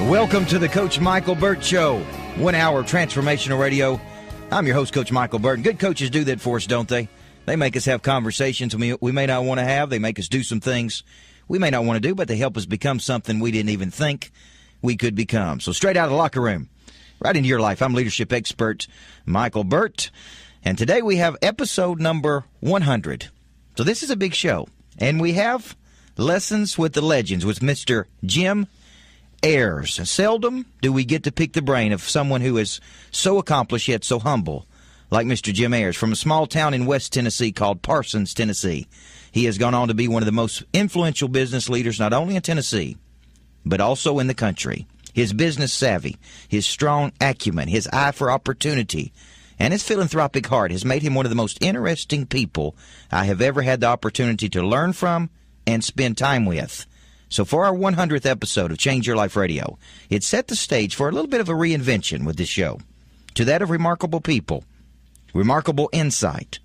Welcome to the Coach Michael Burt Show, 1 hour of transformational radio. I'm your host, Coach Michael Burt. Good coaches do that for us, don't they? They make us have conversations we may not want to have. They make us do some things we may not want to do, but they help us become something we didn't even think we could become. So straight out of the locker room, right into your life, I'm leadership expert Michael Burt. And today we have episode number 100. So this is a big show. And we have Lessons with the Legends with Mr. Jim Ayers. Seldom do we get to pick the brain of someone who is so accomplished yet so humble, like Mr. Jim Ayers, from a small town in West Tennessee called Parsons, Tennessee. He has gone on to be one of the most influential business leaders not only in Tennessee, but also in the country. His business savvy, his strong acumen, his eye for opportunity, and his philanthropic heart has made him one of the most interesting people I have ever had the opportunity to learn from and spend time with. So for our 100th episode of Change Your Life Radio, it set the stage for a little bit of a reinvention with this show, to that of remarkable people, remarkable insight,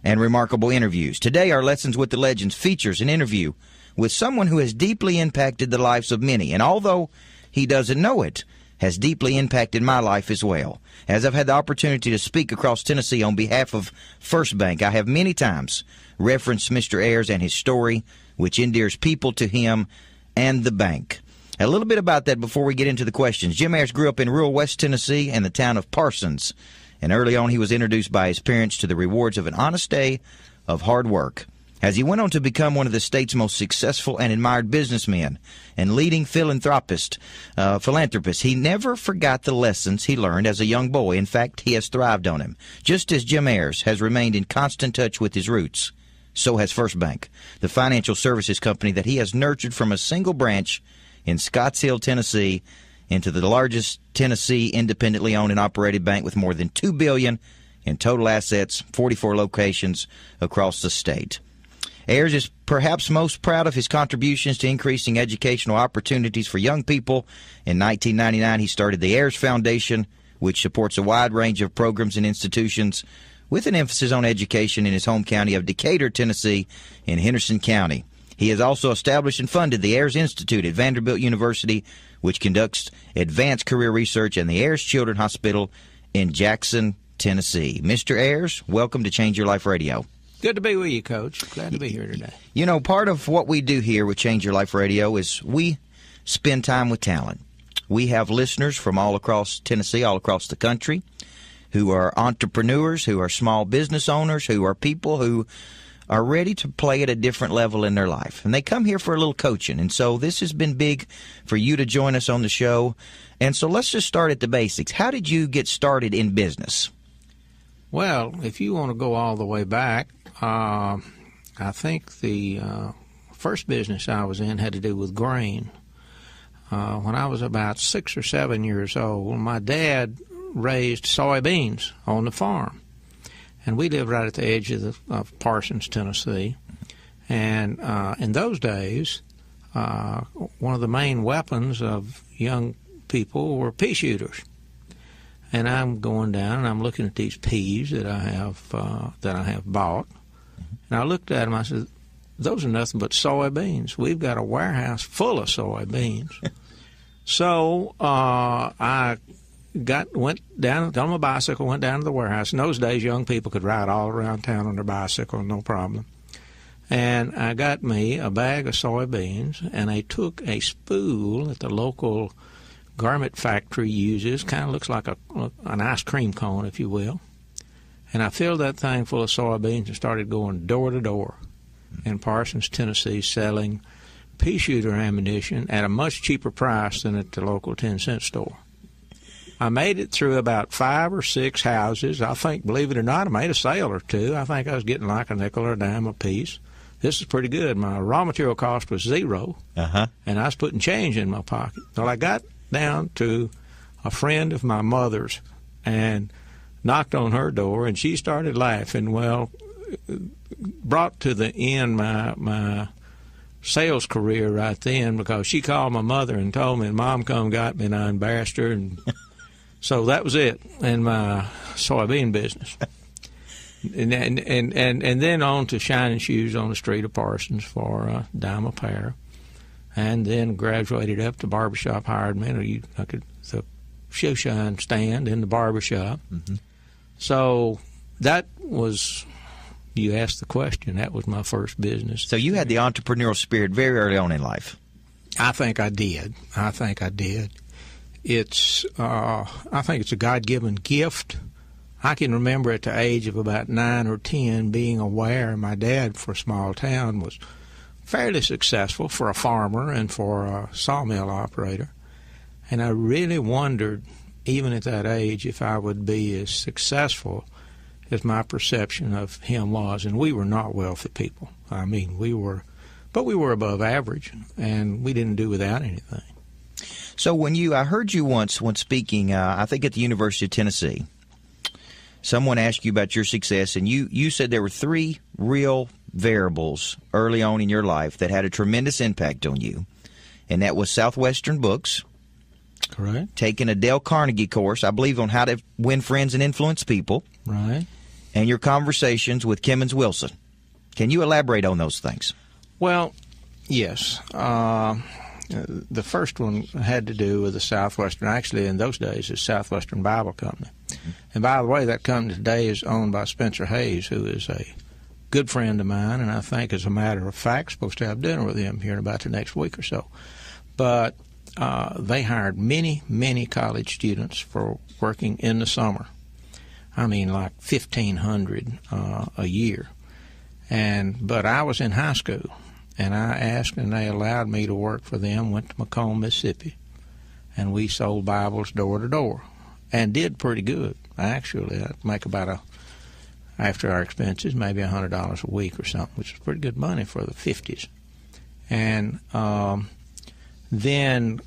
and remarkable interviews. Today, our Lessons with the Legends features an interview with someone who has deeply impacted the lives of many, and although he doesn't know it, has deeply impacted my life as well. As I've had the opportunity to speak across Tennessee on behalf of First Bank, I have many times referenced Mr. Ayers and his story, which endears people to him and the bank. A little bit about that before we get into the questions. Jim Ayers grew up in rural West Tennessee in the town of Parsons, and early on he was introduced by his parents to the rewards of an honest day of hard work. As he went on to become one of the state's most successful and admired businessmen and leading philanthropist, he never forgot the lessons he learned as a young boy. In fact, he has thrived on him. Just as Jim Ayers has remained in constant touch with his roots, so has First Bank, the financial services company that he has nurtured from a single branch in Scottsdale, Tennessee, into the largest Tennessee independently owned and operated bank with more than $2 billion in total assets, 44 locations across the state. Ayers is perhaps most proud of his contributions to increasing educational opportunities for young people. In 1999, he started the Ayers Foundation, which supports a wide range of programs and institutions with an emphasis on education in his home county of Decatur, Tennessee, in Henderson County. He has also established and funded the Ayers Institute at Vanderbilt University, which conducts advanced career research, and the Ayers Children's Hospital in Jackson, Tennessee. Mr. Ayers, welcome to Change Your Life Radio. Good to be with you, Coach. Glad to be here today. You know, part of what we do here with Change Your Life Radio is we spend time with talent. We have listeners from all across Tennessee, all across the country, who are entrepreneurs, who are small business owners, who are people who are ready to play at a different level in their life. And they come here for a little coaching. And so this has been big for you to join us on the show. And so let's just start at the basics. How did you get started in business? Well, if you want to go all the way back, I think the first business I was in had to do with grain. When I was about 6 or 7 years old, my dad raised soybeans on the farm. And we lived right at the edge of Parsons, Tennessee. And in those days, one of the main weapons of young people were pea shooters. And I'm going down and I'm looking at these peas that I have bought. And I looked at them. I said, "Those are nothing but soybeans. We've got a warehouse full of soybeans." So I went down, got on my bicycle, went down to the warehouse. In those days, young people could ride all around town on their bicycle, no problem. And I got me a bag of soybeans, and I took a spool that the local garment factory uses, kind of looks like an ice cream cone, if you will. And I filled that thing full of soybeans and started going door to door in Parsons, Tennessee, selling pea shooter ammunition at a much cheaper price than at the local 10-cent store. I made it through about 5 or 6 houses. I think, believe it or not, I made a sale or two. I think I was getting like a nickel or a dime a piece. This is pretty good. My raw material cost was $0, and I was putting change in my pocket. Well, I got down to a friend of my mother's and knocked on her door, and she started laughing. Well, brought to the end my sales career right then, because she called my mother and told me, and Mom come got me, and I embarrassed her, and so that was it in my soybean business. And then on to shining shoes on the street of Parsons for a dime a pair. and then graduated up to barbershop hired me. The shoe shine stand in the barbershop. Mm-hmm. So that was, you asked the question, that was my first business. So you had the entrepreneurial spirit very early on in life. I think I did. I think it's a God-given gift. I can remember at the age of about 9 or 10 being aware my dad, for a small town, was fairly successful for a farmer and for a sawmill operator. And I really wondered, even at that age, if I would be as successful as my perception of him was. And we were not wealthy people. I mean, we were above average, and we didn't do without anything. So when I heard you once speaking, I think at the University of Tennessee, someone asked you about your success, and you said there were 3 real variables early on in your life that had a tremendous impact on you, and that was Southwestern books. Correct. Taking a Dale Carnegie course, I believe, on how to win friends and influence people. Right. And your conversations with Kimmons Wilson. Can you elaborate on those things? Well, yes. The first one had to do with the Southwestern. Actually, in those days, it's Southwestern Bible Company. Mm-hmm. And by the way, that company today is owned by Spencer Hayes, who is a good friend of mine, and I think, as a matter of fact, supposed to have dinner with him here in about the next week or so. But they hired many, many college students for working in the summer. I mean, like 1,500 a year. But I was in high school, and I asked, and they allowed me to work for them, went to Macomb, Mississippi, and we sold Bibles door to door, and did pretty good. Actually, I'd make about after our expenses, maybe $100 a week or something, which was pretty good money for the 50s. And then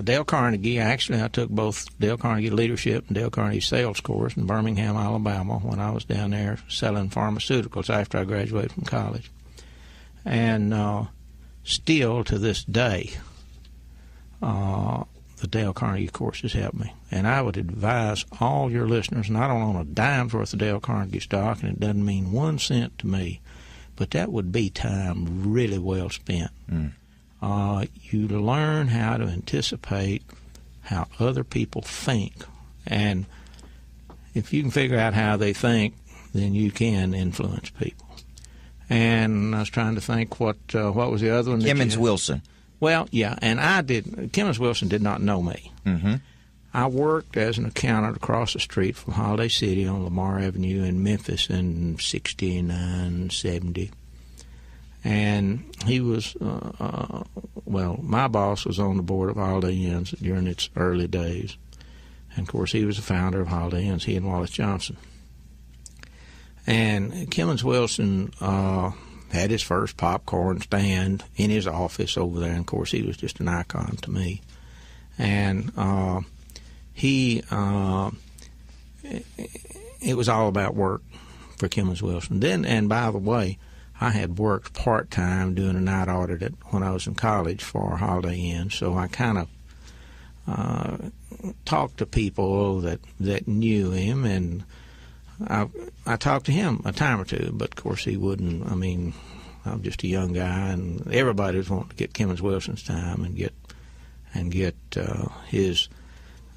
Dale Carnegie, actually I took both Dale Carnegie Leadership and Dale Carnegie Sales course in Birmingham, Alabama, when I was down there selling pharmaceuticals after I graduated from college. And still to this day, the Dale Carnegie course has helped me. And I would advise all your listeners, and I don't own a dime's worth of Dale Carnegie stock, and it doesn't mean 1 cent to me, but that would be time really well spent. Mm. You learn how to anticipate how other people think. And if you can figure out how they think, then you can influence people. And I was trying to think what was the other one? Kimmons Wilson. Well, yeah, and Kimmons Wilson did not know me. Mm-hmm. I worked as an accountant across the street from Holiday City on Lamar Avenue in Memphis in 69, 70. And he was, my boss was on the board of Holiday Inns during its early days. And, of course, he was the founder of Holiday Inns, he and Wallace Johnson. And Kimmons Wilson had his first popcorn stand in his office over there. And, of course, he was just an icon to me. And it was all about work for Kimmons Wilson. And by the way, I had worked part-time doing a night audit when I was in college for Holiday Inn, so I kind of talked to people that knew him, and I talked to him a time or two, but of course he wouldn't. I mean, I'm just a young guy, and everybody was wanting to get Kimmons Wilson's time and get his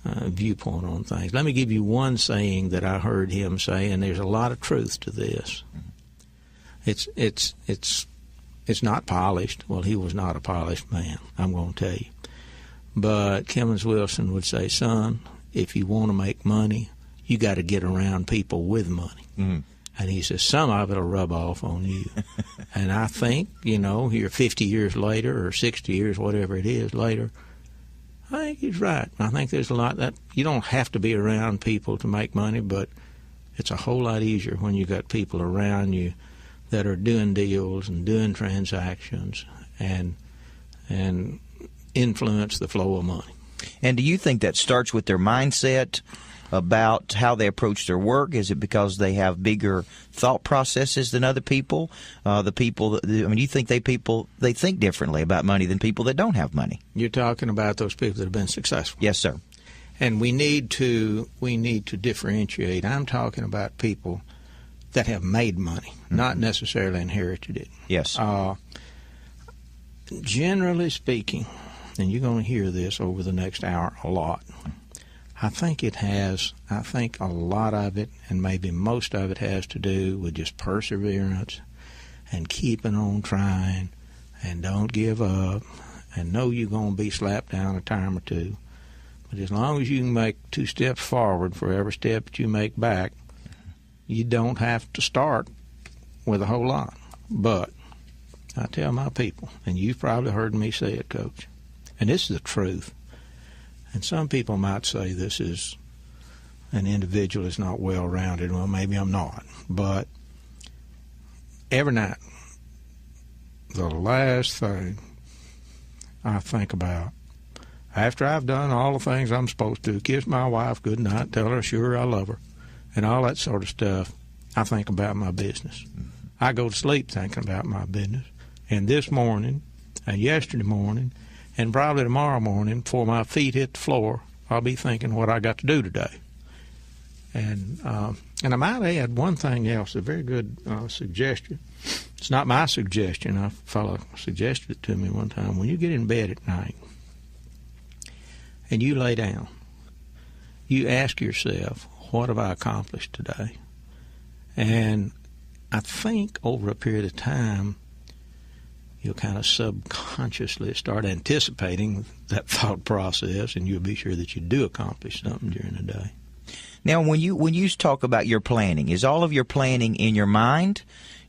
viewpoint on things. Let me give you one saying that I heard him say, and there's a lot of truth to this. It's not polished. Well, he was not a polished man, I'm going to tell you. But Kimmons Wilson would say, son, if you want to make money, you got to get around people with money. Mm-hmm. And he says, some of it will rub off on you. And I think, here 50 years later or 60 years, whatever it is later, I think he's right. I think there's a lot that you don't have to be around people to make money, but it's a whole lot easier when you got people around you that are doing deals and doing transactions and influence the flow of money. And do you think that starts with their mindset about how they approach their work? Is it because they have bigger thought processes than other people? You think they think differently about money than people that don't have money? You're talking about those people that have been successful. Yes, sir. And we need to differentiate. I'm talking about people that have made money, not necessarily inherited it. Yes. Generally speaking, and you're going to hear this over the next hour a lot, I think a lot of it, and maybe most of it, has to do with just perseverance and keeping on trying, and don't give up, and know you're going to be slapped down a time or two. But as long as you can make 2 steps forward for every step that you make back, you don't have to start with a whole lot. But I tell my people, and you've probably heard me say it, Coach, and this is the truth. And some people might say this is an individual that's not well-rounded. Well, maybe I'm not. But every night, the last thing I think about, after I've done all the things I'm supposed to, kiss my wife good night, tell her sure I love her, and all that sort of stuff, I think about my business. I go to sleep thinking about my business. And this morning, and yesterday morning, and probably tomorrow morning, before my feet hit the floor, I'll be thinking what I got to do today. And I might add one thing else, a very good suggestion. It's not my suggestion. A fellow suggested it to me one time. When you get in bed at night and you lay down, you ask yourself, what have I accomplished today? And I think over a period of time, you'll kind of subconsciously start anticipating that thought process, and you'll be sure that you do accomplish something during the day. Now, when you talk about your planning, is all of your planning in your mind?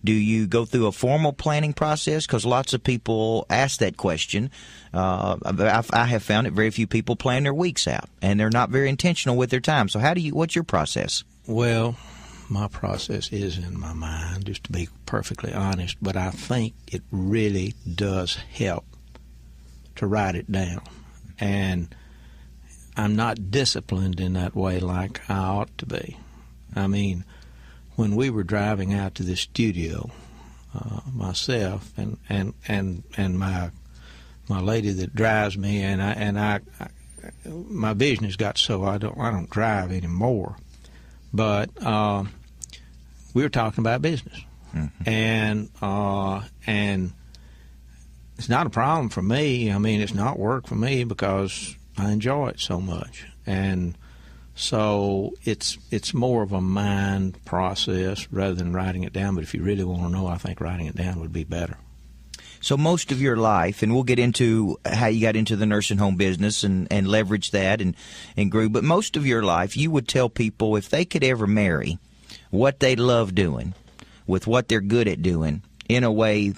Do you go through a formal planning process? Because lots of people ask that question. I have found that very few people plan their weeks out, and they're not very intentional with their time. So what's your process? Well, my process is in my mind, just to be perfectly honest, but I think it really does help to write it down. And I'm not disciplined in that way like I ought to be. I mean, when we were driving out to the studio, myself and my lady that drives me, and I my vision has got so I don't drive anymore. But we were talking about business, and it's not a problem for me. I mean, it's not work for me because I enjoy it so much, and so it's more of a mind process rather than writing it down. But if you really want to know, I think writing it down would be better. So most of your life, and we'll get into how you got into the nursing home business and leverage that and grew, but most of your life you would tell people if they could ever marry what they love doing with what they're good at doing in a way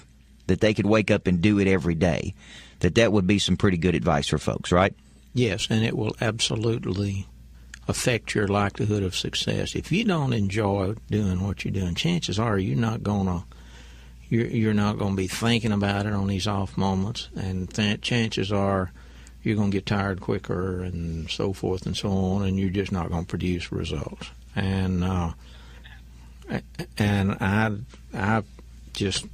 that they could wake up and do it every day, that would be some pretty good advice for folks, right? Yes, and it will absolutely affect your likelihood of success. If you don't enjoy doing what you're doing, chances are you're not going to be thinking about it on these off moments, and chances are you're going to get tired quicker and so forth and so on, and you're just not going to produce results. And I just,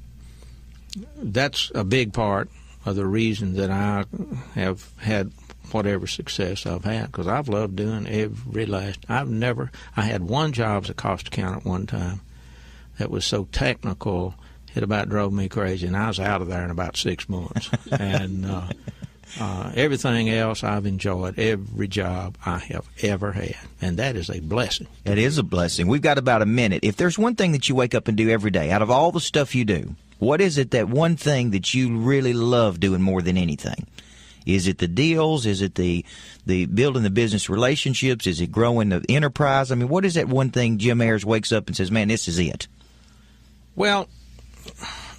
that's a big part of the reason that I have had whatever success I've had, because I've loved doing every last. I had one job as a cost accountant one time that was so technical it about drove me crazy, and I was out of there in about 6 months. And everything else I've enjoyed, every job I have ever had, and that is a blessing. It is a blessing. We've got about a minute. If there's one thing that you wake up and do every day, out of all the stuff you do, what is it, that one thing that you really love doing more than anything? Is it the deals? Is it the building the business relationships? Is it growing the enterprise? I mean, what is that one thing Jim Ayers wakes up and says, man, this is it? Well,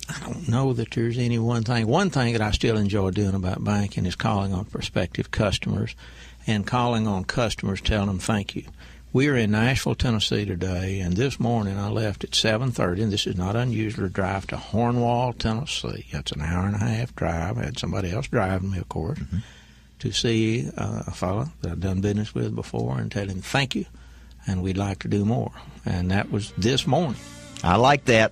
I don't know that there's any one thing. One thing that I still enjoy doing about banking is calling on prospective customers and calling on customers, telling them thank you. We are in Nashville, Tennessee today, and this morning I left at 7:30, and this is not unusual to drive to Hornwall, Tennessee. That's an hour and a half drive. I had somebody else driving me, of course, to see a fellow that I've done business with before and tell him thank you, and we'd like to do more. And that was this morning. I like that.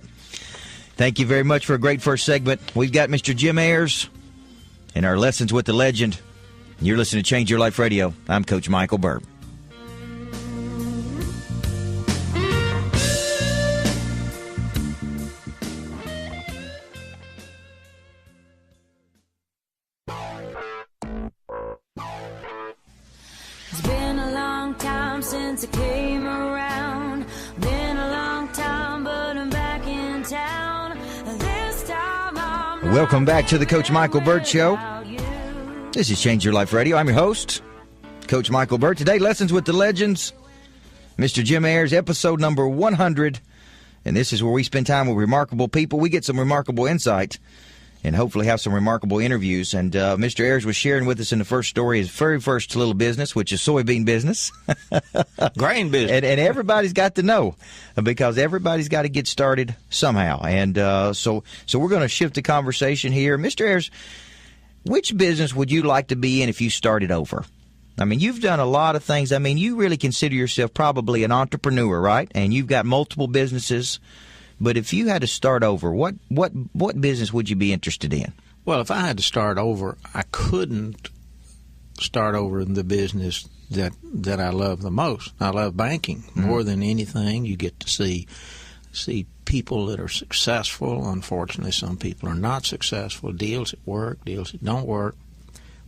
Thank you very much for a great first segment. We've got Mr. Jim Ayers and our Lessons with the Legend. You're listening to Change Your Life Radio. I'm Coach Michael Burt. since I came around. Been a long time, but I'm back in town. This time I'm Welcome back to the Coach Michael Burt Show. This is Change Your Life Radio. I'm your host, Coach Michael Burt. Today, Lessons with the Legends, Mr. Jim Ayers, episode number 100. And this is where we spend time with remarkable people. We get some remarkable insight and hopefully have some remarkable interviews. And Mr. Ayers was sharing with us in the first story his very first little business, which is soybean business. Grain business. And everybody's got to know, because everybody's got to get started somehow. And so we're going to shift the conversation here. Mr. Ayers, which business would you like to be in if you started over? I mean, you've done a lot of things. I mean, you really consider yourself probably an entrepreneur, right? And you've got multiple businesses. But if you had to start over, what business would you be interested in? Well, if I had to start over, I couldn't start over in the business that I love the most. I love banking more than anything. You get to see people that are successful. Unfortunately, some people are not successful. Deals that work, deals that don't work.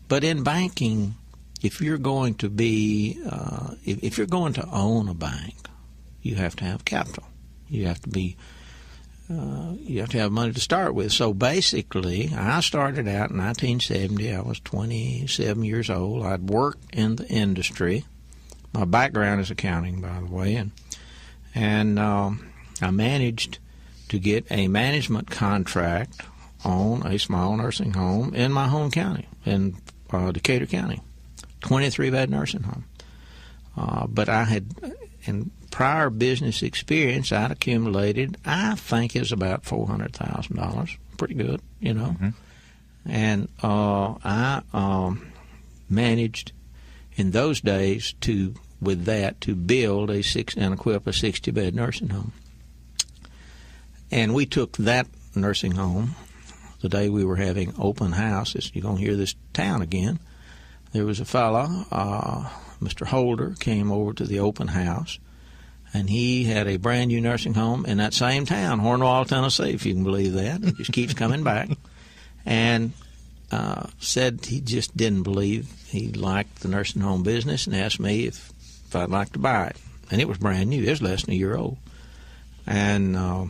But in banking, if you're going to be, if you're going to own a bank, you have to have capital. You have to be, you have to have money to start with. So basically, I started out in 1970. I was 27 years old. I'd worked in the industry. My background is accounting, by the way, and I managed to get a management contract on a small nursing home in my home county, in Decatur County, 23-bed nursing home. But I had, in prior business experience, I'd accumulated, I think it was about $400,000. Pretty good, you know. Mm-hmm. And I managed in those days to build and equip a 60-bed nursing home. And we took that nursing home the day we were having open houses. You're going to hear this town again. There was a fellow, Mr. Holder, came over to the open house, and he had a brand-new nursing home in that same town, Hornwall, Tennessee, if you can believe that. It just keeps coming back. And said he just didn't believe he liked the nursing home business and asked me if I'd like to buy it. And it was brand new. It was less than a year old. And I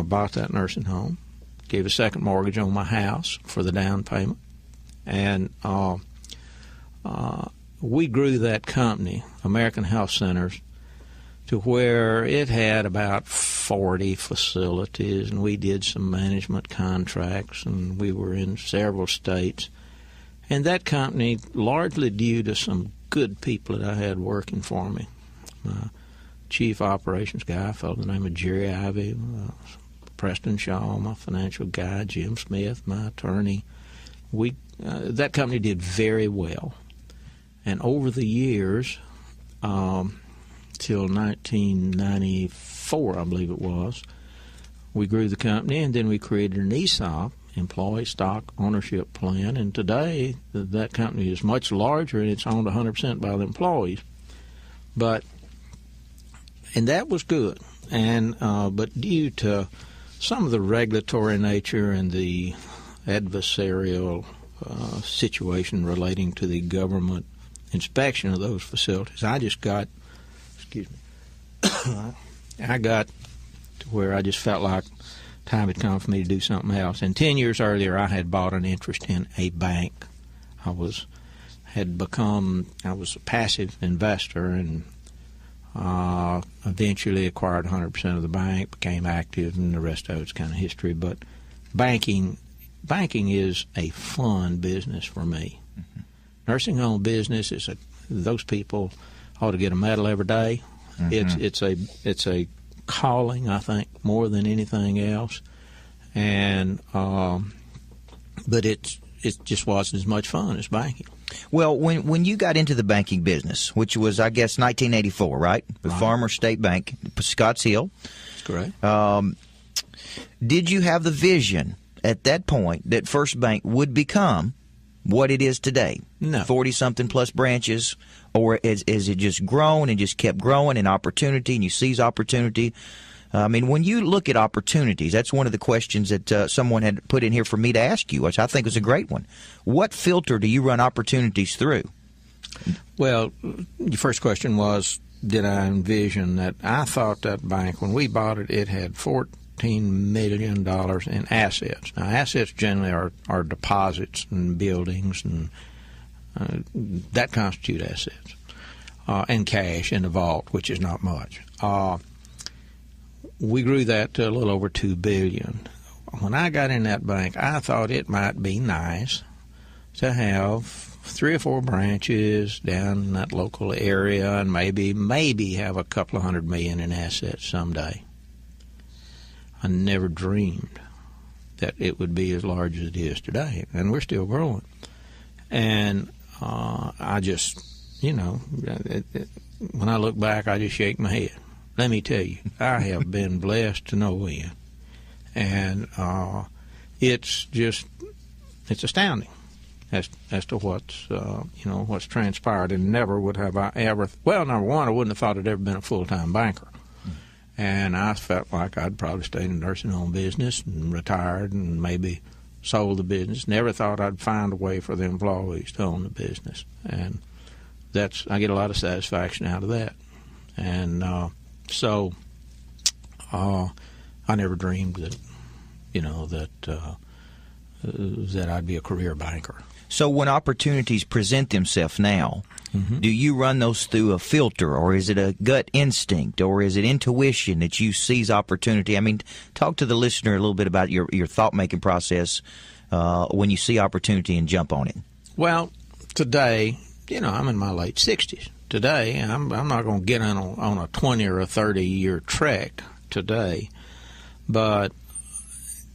bought that nursing home, gave a second mortgage on my house for the down payment, and we grew that company, American Health Centers, to where it had about 40 facilities, and we did some management contracts, and we were in several states. And that company, largely due to some good people that I had working for me, my chief operations guy, a fellow by the name of Jerry Ivey, Preston Shaw, my financial guy, Jim Smith, my attorney. That company did very well. And over the years, till 1994, I believe it was, we grew the company, and then we created an ESOP, Employee Stock Ownership Plan, and today that company is much larger, and it's owned 100% by the employees. And that was good. And but due to some of the regulatory nature and the adversarial situation relating to the government inspection of those facilities, I got to where I just felt like time had come for me to do something else. And 10 years earlier, I had bought an interest in a bank. I was a passive investor, and eventually acquired 100% of the bank, became active, and the rest of it's kind of history. But banking is a fun business for me. Mm-hmm. Nursing home business is those people ought to get a medal every day. Mm-hmm. It's a calling, I think, more than anything else, and but it just wasn't as much fun as banking. Well, when you got into the banking business, which was, I guess, 1984, right? The Farmer State Bank, Scotts Hill. That's correct. Did you have the vision at that point that First Bank would become what it is today? No. 40-something plus branches, or is it just grown and just kept growing in opportunity, and you seize opportunity? I mean, when you look at opportunities, that's one of the questions that someone had put in here for me to ask you, which I think was a great one. What filter do you run opportunities through? Well, your first question was, did I envision that? I thought that bank, when we bought it, it had $14 million in assets. Now, assets generally are deposits and buildings, and that constitute assets, and cash in the vault, which is not much. We grew that to a little over $2 billion. When I got in that bank, I thought it might be nice to have 3 or 4 branches down in that local area and maybe have a couple of $100 million in assets someday. I never dreamed that it would be as large as it is today, and we're still growing. And I just, when I look back, I just shake my head. Let me tell you, I have been blessed to no end. And it's astounding as to what's transpired. And never would have I ever. Well, number one, I wouldn't have thought I'd ever been a full-time banker. And I felt like I'd probably stayed in the nursing home business and retired and maybe sold the business. Never thought I'd find a way for the employees to own the business. And I get a lot of satisfaction out of that. And so I never dreamed that, that I'd be a career banker. So when opportunities present themselves now, do you run those through a filter, or is it a gut instinct, or is it intuition that you seize opportunity? I mean, talk to the listener a little bit about your thought-making process when you see opportunity and jump on it. Well, today, I'm in my late 60s. Today, I'm not going to get on a 20 or a 30-year trek today, but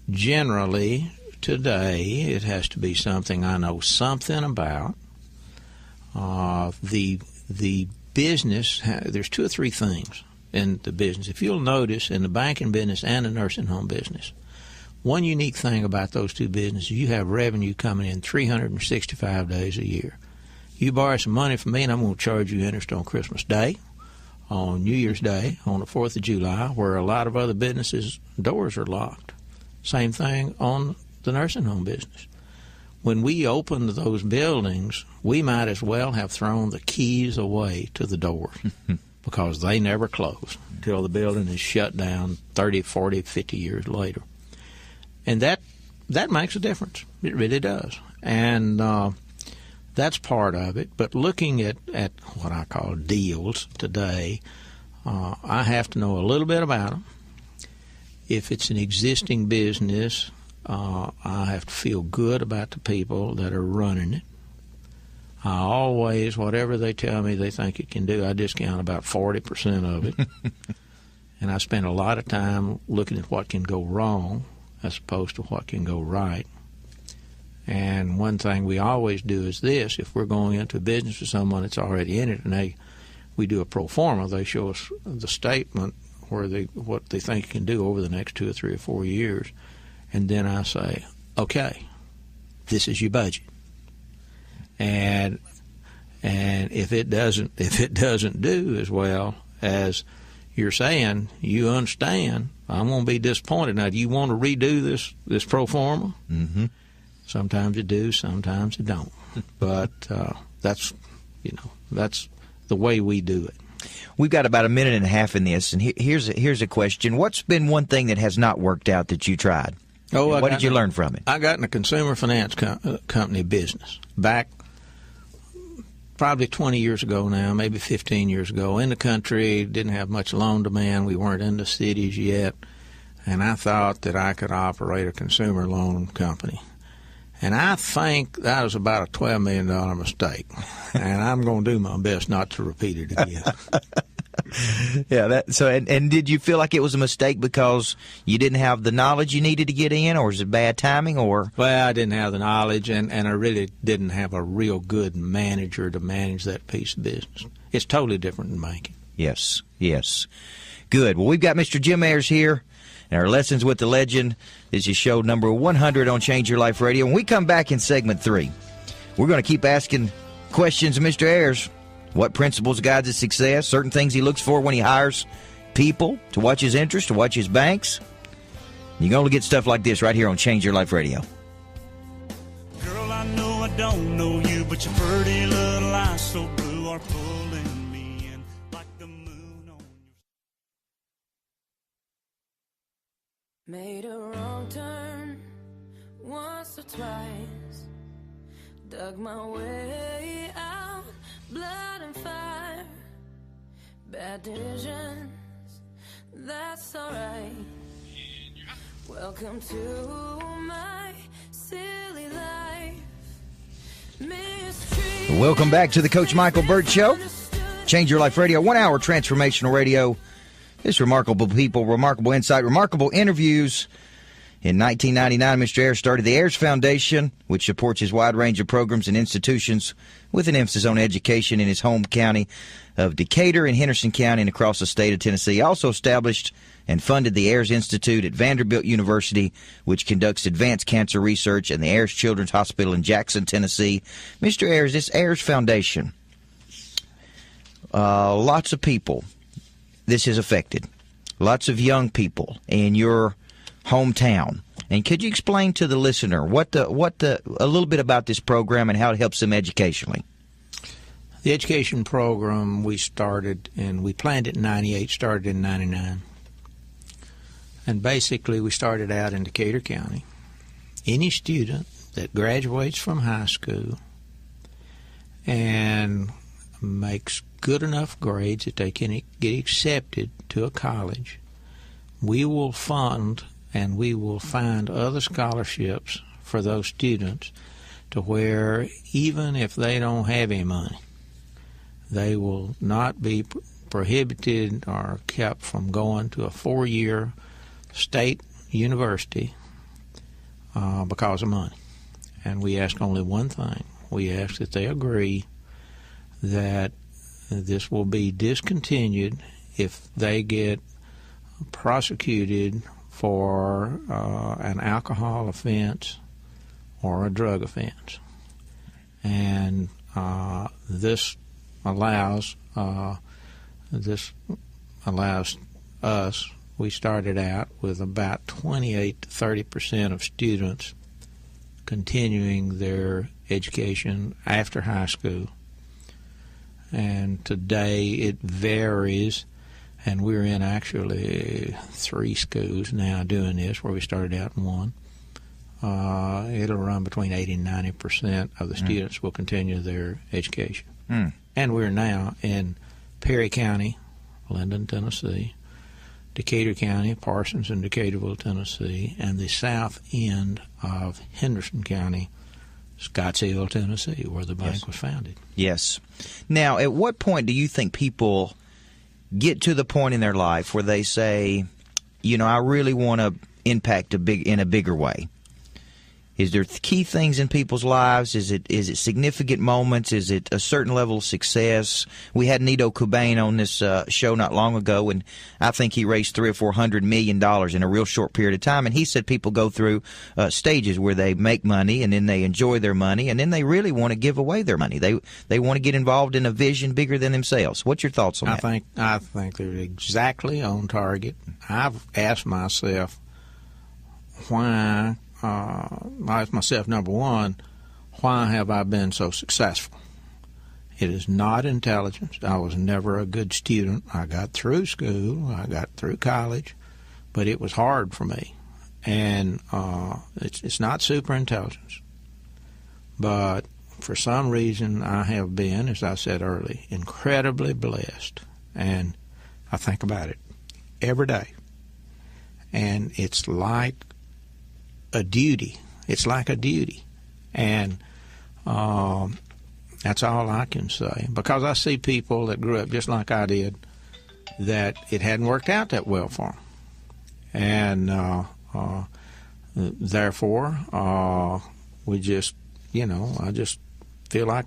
generally today it has to be something I know something about. The business, there's 2 or 3 things in the business. If you'll notice, in the banking business and the nursing home business, one unique thing about those 2 businesses, you have revenue coming in 365 days a year. You borrow some money from me, and I'm going to charge you interest on Christmas Day, on New Year's Day, on the 4th of July, where a lot of other businesses' doors are locked. Same thing on the nursing home business. When we opened those buildings, we might as well have thrown the keys away to the doors because they never close until the building is shut down 30, 40, 50 years later. And that makes a difference. It really does. And that's part of it. But looking at what I call deals today, I have to know a little bit about them. If it's an existing business, I have to feel good about the people that are running it. I always, whatever they tell me they think it can do, I discount about 40% of it. And I spend a lot of time looking at what can go wrong as opposed to what can go right. And one thing we always do is this: if we're going into a business with someone that's already in it and we do a pro forma, they show us the statement where what they think it can do over the next 2 or 3 or 4 years. And then I say, okay, this is your budget. And if it doesn't do as well as you're saying, you understand, I'm going to be disappointed. Now, do you want to redo this pro forma? Mm-hmm. Sometimes you do, sometimes you don't. But that's the way we do it. We've got about a minute and a half in this, and here's a question. What's been one thing that has not worked out that you tried? What did you learn from it? I got in a consumer finance company business back probably 20 years ago now, maybe 15 years ago, in the country, didn't have much loan demand. We weren't in the cities yet, and I thought that I could operate a consumer loan company. And I think that was about a $12 million mistake, and I'm going to do my best not to repeat it again. Yeah. And did you feel like it was a mistake because you didn't have the knowledge you needed to get in, or is it bad timing, or? Well, I didn't have the knowledge, and I really didn't have a real good manager to manage that piece of business. It's totally different than banking. Yes. Good. Well, we've got Mr. Jim Ayers here. And our Lessons with the Legend is your show number 100 on Change Your Life Radio. When we come back in segment 3, we're going to keep asking questions of Mr. Ayers. What principles guides his success, certain things he looks for when he hires people, to watch his interests, to watch his banks. You're going to get stuff like this right here on Change Your Life Radio. Girl, I know I don't know you, but your pretty little eyes so blue are pulling me in like the moon on your... Made a wrong turn once or twice, dug my way out, blood and fire, bad decisions, that's alright. Welcome to my silly life. Welcome back to the Coach Michael Burt Show. Change Your Life Radio, 1 hour transformational radio. It's remarkable people, remarkable insight, remarkable interviews. In 1999, Mr. Ayers started the Ayers Foundation, which supports his wide range of programs and institutions with an emphasis on education in his home county of Decatur and Henderson County and across the state of Tennessee. He also established and funded the Ayers Institute at Vanderbilt University, which conducts advanced cancer research, and the Ayers Children's Hospital in Jackson, Tennessee. Mr. Ayers, this Ayers Foundation, lots of people this has affected, lots of young people in your hometown. And could you explain to the listener a little bit about this program and how it helps them educationally? The education program we started, and we planned it in 98, started in 99. And basically we started out in Decatur County. Any student that graduates from high school and makes good enough grades that they can get accepted to a college, we will fund and we will find other scholarships for those students to where even if they don't have any money, they will not be prohibited or kept from going to a 4-year state university because of money. And we ask only one thing. We ask that they agree that this will be discontinued if they get prosecuted for an alcohol offense or a drug offense. And this allows us, we started out with about 28 to 30% of students continuing their education after high school. And today it varies, and we're in actually 3 schools now doing this, where we started out in 1. It'll run between 80 and 90% of the students will continue their education. And we're now in Perry County, Linden, Tennessee, Decatur County, Parsons and Decaturville, Tennessee, and the south end of Henderson County, Scottsdale, Tennessee, where the bank was founded. Yes. Now, at what point do you think people get to the point in their life where they say, you know, I really want to impact in a bigger way? Is there key things in people's lives? Is it significant moments? Is it a certain level of success? We had Nito Cobain on this show not long ago, and I think he raised $300 or $400 million in a real short period of time. And he said people go through stages where they make money, and then they enjoy their money, and then they really want to give away their money. They want to get involved in a vision bigger than themselves. What's your thoughts on that? I think they're exactly on target. I've asked myself why. I asked myself, number one, why have I been so successful? It is not intelligence. I was never a good student. I got through school. I got through college, but it was hard for me. And it's not super intelligence. But for some reason, I have been, as I said earlier, incredibly blessed. And I think about it every day. And it's like a duty. It's like a duty. And that's all I can say. Because I see people that grew up just like I did that it hadn't worked out that well for them. And therefore, we just, I just feel like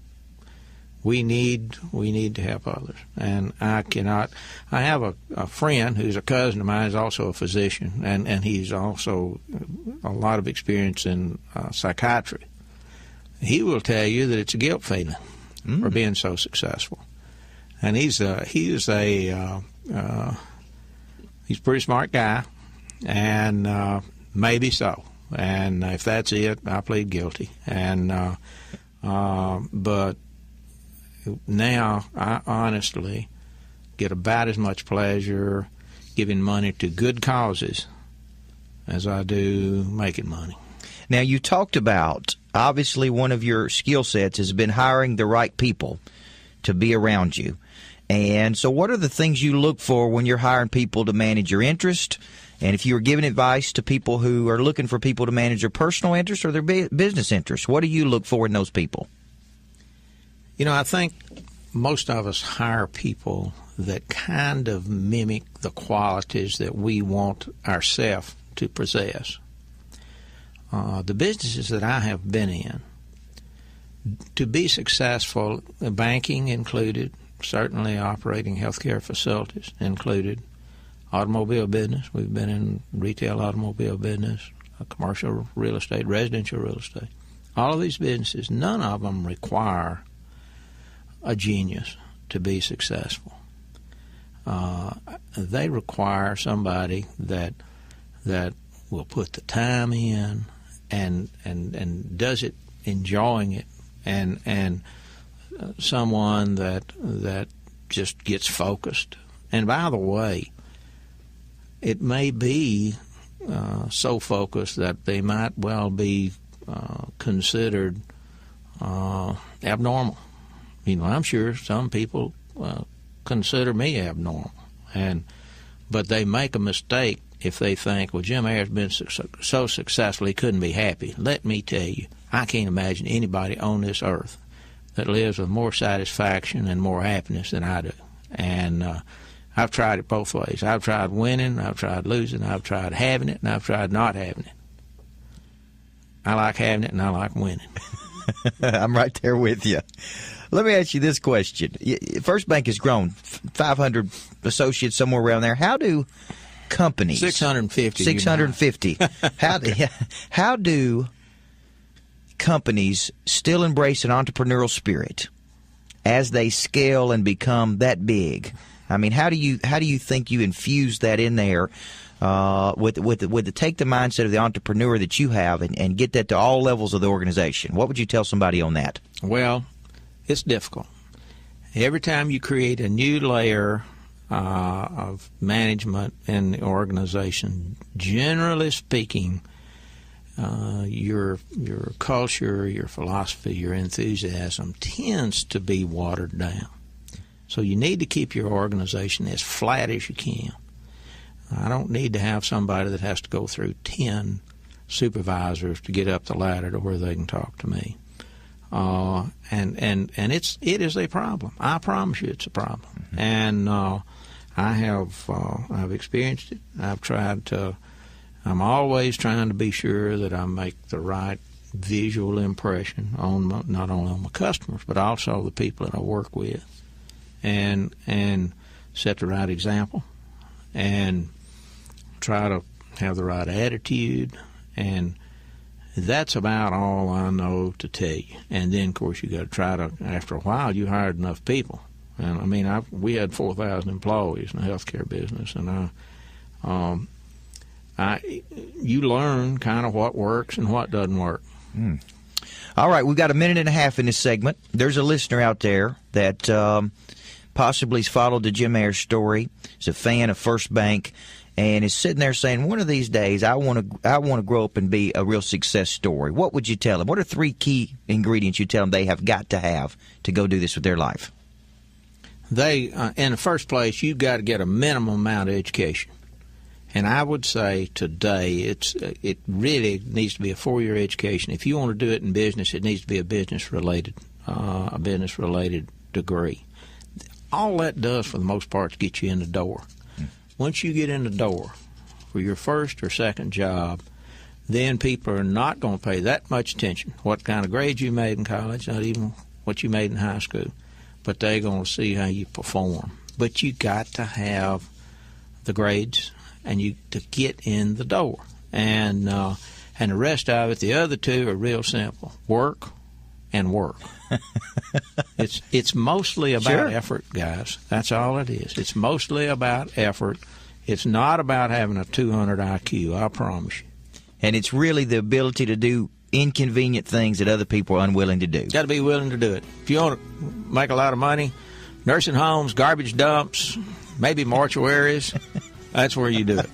we need to help others. And I have a friend who's a cousin of mine, is also a physician, and he's also a lot of experience in psychiatry. He will tell you that it's a guilt feeling for being so successful. And he's a pretty smart guy, and maybe so. And if that's it, I plead guilty. And But now I honestly get about as much pleasure giving money to good causes as I do making money. Now, you talked about, obviously, one of your skill sets has been hiring the right people to be around you. And so what are the things you look for when you're hiring people to manage your interest? And if you were giving advice to people who are looking for people to manage their personal interests or their business interests, what do you look for in those people? You know, I think most of us hire people that kind of mimic the qualities that we want ourselves to possess. The businesses that I have been in, to be successful, banking included, certainly operating healthcare facilities included, automobile business. We've been in retail automobile business, commercial real estate, residential real estate. All of these businesses, none of them require a genius to be successful. They require somebody that will put the time in and does it enjoying it, and someone that just gets focused. And by the way, it may be so focused that they might well be considered abnormal. You know, I'm sure some people consider me abnormal, but they make a mistake if they think, well, Jim Ayers has been so successful he couldn't be happy. Let me tell you, I can't imagine anybody on this earth that lives with more satisfaction and more happiness than I do. And I've tried it both ways. I've tried winning, I've tried losing, I've tried having it, and I've tried not having it. I like having it, and I like winning. I'm right there with you. Let me ask you this question. First Bank has grown, 500 associates, somewhere around there. How do companies... 650. 650. How do companies still embrace an entrepreneurial spirit as they scale and become that big? I mean, how do you think you infuse that in there with the take the mindset of the entrepreneur that you have and get that to all levels of the organization? What would you tell somebody on that? Well, it's difficult. Every time you create a new layer of management in the organization, generally speaking, your culture, your philosophy, your enthusiasm tends to be watered down. So you need to keep your organization as flat as you can. I don't need to have somebody that has to go through 10 supervisors to get up the ladder to where they can talk to me. And it is a problem. I promise you it's a problem. Mm-hmm. And I've experienced it. I'm always trying to be sure that I make the right visual impression on not only on my customers, but also the people that I work with, and set the right example, and try to have the right attitude, and that's about all I know to tell you. And then, of course, you got to try to, after a while, you hired enough people. And I mean, we had 4,000 employees in the healthcare business, and you learn kind of what works and what doesn't work. Mm. All right, we've got a minute and a half in this segment. There's a listener out there that possibly has followed the Jim Ayers story. He's a fan of First Bank, and is sitting there saying, one of these days I want to grow up and be a real success story. What would you tell them? What are 3 key ingredients you tell them they have got to have to go do this with their life? They, in the first place, you've got to get a minimum amount of education. And I would say today it really needs to be a 4-year education. If you want to do it in business, it needs to be a business-related degree. All that does, for the most part, is get you in the door. Once you get in the door for your first or second job, then people are not going to pay that much attention what kind of grades you made in college, not even what you made in high school, but they're going to see how you perform. But you got to have the grades and to get in the door, and the rest of it, the other 2 are real simple: work and work. It's mostly about effort, guys. That's all it is. It's mostly about effort. It's not about having a 200 IQ, I promise you. And it's really the ability to do inconvenient things that other people are unwilling to do. Got to be willing to do it. If you want to make a lot of money, nursing homes, garbage dumps, maybe mortuaries, that's where you do it.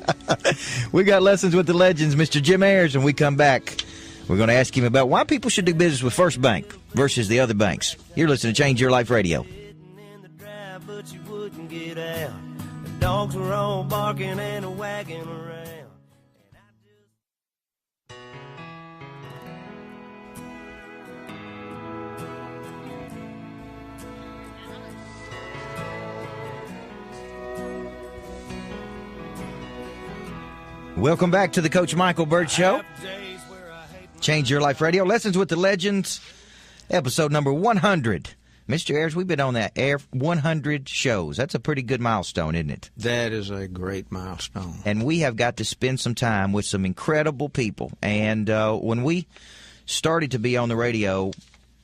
We got Lessons with the Legends, Mr. Jim Ayers, and we come back. We're going to ask him about why people should do business with First Bank versus the other banks. You're listening to Change Your Life Radio. But you wouldn't get out. The dogs were all barking and wagging around. Welcome back to the Coach Michael Burt Show. Change Your Life Radio. Lessons with the Legends, episode number 100. Mr. Ayers, we've been on that air 100 shows. That's a pretty good milestone, isn't it? That is a great milestone. And we have got to spend some time with some incredible people. And when we started to be on the radio,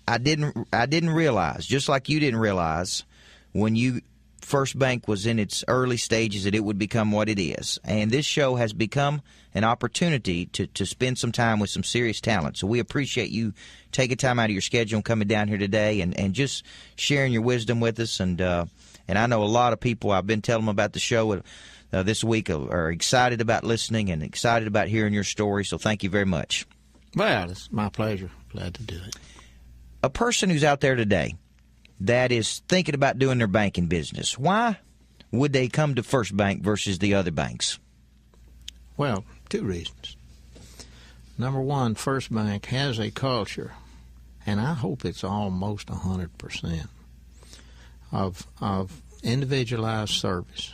I didn't realize, just like you didn't realize, when First Bank was in its early stages, that it would become what it is. And this show has become an opportunity to spend some time with some serious talent. So we appreciate you taking time out of your schedule and coming down here today and just sharing your wisdom with us. And I know a lot of people, I've been telling them about the show this week, are excited about listening and excited about hearing your story. So thank you very much. Well, it's my pleasure. Glad to do it. A person who's out there today that is thinking about doing their banking business, why would they come to First Bank versus the other banks? Well, two reasons. Number one, First Bank has a culture, and I hope it's almost 100%, of individualized service.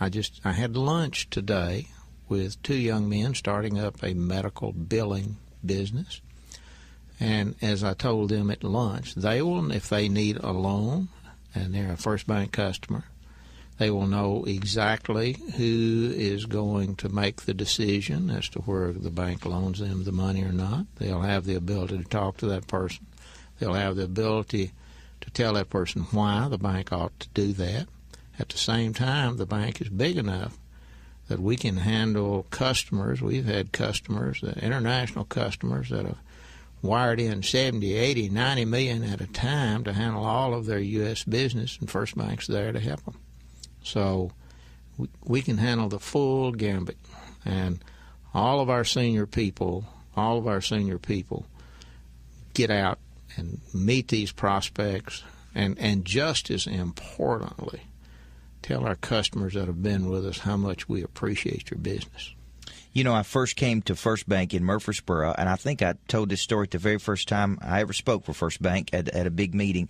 I had lunch today with two young men starting up a medical billing business. And as I told them at lunch, they will, if they need a loan and they're a First Bank customer, they will know exactly who is going to make the decision as to where the bank loans them the money or not. They'll have the ability to talk to that person. They'll have the ability to tell that person why the bank ought to do that. At the same time, the bank is big enough that we can handle customers. We've had customers, international customers, that have wired in 70, 80, 90 million at a time to handle all of their U.S. business, and First Bank's there to help them. So we can handle the full gambit, and all of our senior people get out and meet these prospects, and just as importantly, tell our customers that have been with us how much we appreciate your business. You know, I first came to First Bank in Murfreesboro, and I think I told this story the very first time I ever spoke for First Bank at a big meeting,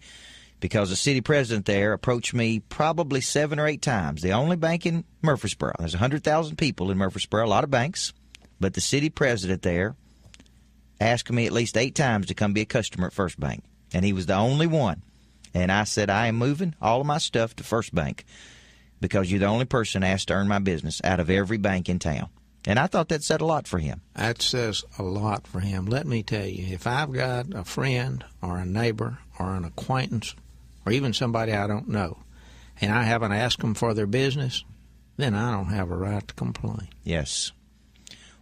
because the city president there approached me probably 7 or 8 times. The only bank in Murfreesboro. There's 100,000 people in Murfreesboro, a lot of banks, but the city president there asked me at least 8 times to come be a customer at First Bank, and he was the only one. And I said, I am moving all of my stuff to First Bank because you're the only person asked to earn my business out of every bank in town. And I thought that said a lot for him. That says a lot for him. Let me tell you, if I've got a friend or a neighbor or an acquaintance or even somebody I don't know, and I haven't asked them for their business, then I don't have a right to complain. Yes.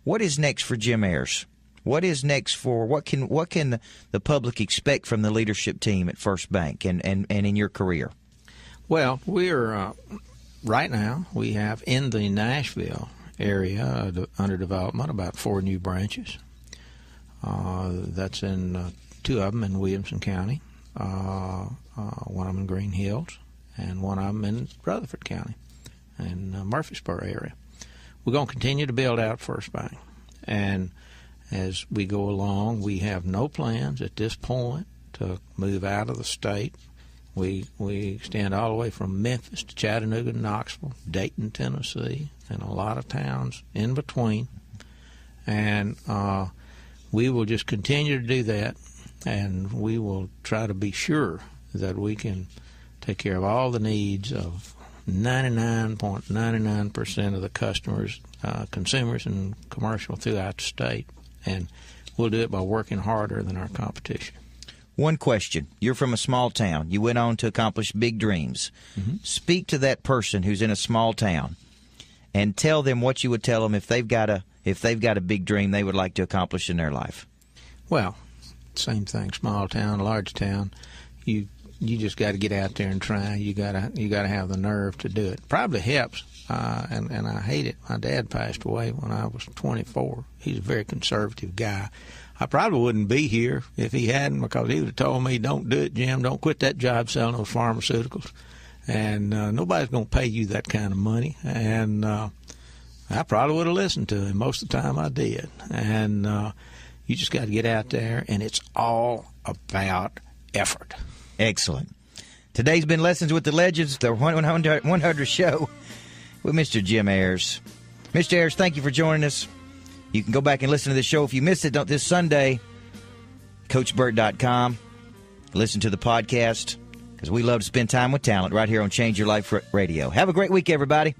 What is next for Jim Ayers? What is next for what can the public expect from the leadership team at First Bank and in your career? Well, we're right now we have in the Nashville area under development about 4 new branches. That's in 2 of them in Williamson County, one of them in Green Hills, and one of them in Rutherford County, in Murfreesboro area. We're going to continue to build out First Bank, and as we go along, we have no plans at this point to move out of the state. We extend all the way from Memphis to Chattanooga, Knoxville, Dayton, Tennessee, and a lot of towns in between. And we will just continue to do that, and we will try to be sure that we can take care of all the needs of 99.99% of the customers, consumers, and commercial throughout the state. And we'll do it by working harder than our competition. One question. You're from a small town. You went on to accomplish big dreams. Mm-hmm. Speak to that person who's in a small town and tell them what you would tell them if they've got a big dream they would like to accomplish in their life. Well, same thing. Small town, large town. You just got to get out there and try. You gotta have the nerve to do it. Probably helps. And I hate it. My dad passed away when I was 24. He's a very conservative guy. I probably wouldn't be here if he hadn't, because he would have told me, "Don't do it, Jim. Don't quit that job selling those pharmaceuticals. And nobody's going to pay you that kind of money." And I probably would have listened to him. Most of the time I did. And you just got to get out there, and it's all about effort. Excellent. Today's been Lessons with the Legends, the 100 show with Mr. Jim Ayers. Mr. Ayers, thank you for joining us. You can go back and listen to the show if you missed it this Sunday, CoachBurt.com. Listen to the podcast, because we love to spend time with talent right here on Change Your Life Radio. Have a great week, everybody.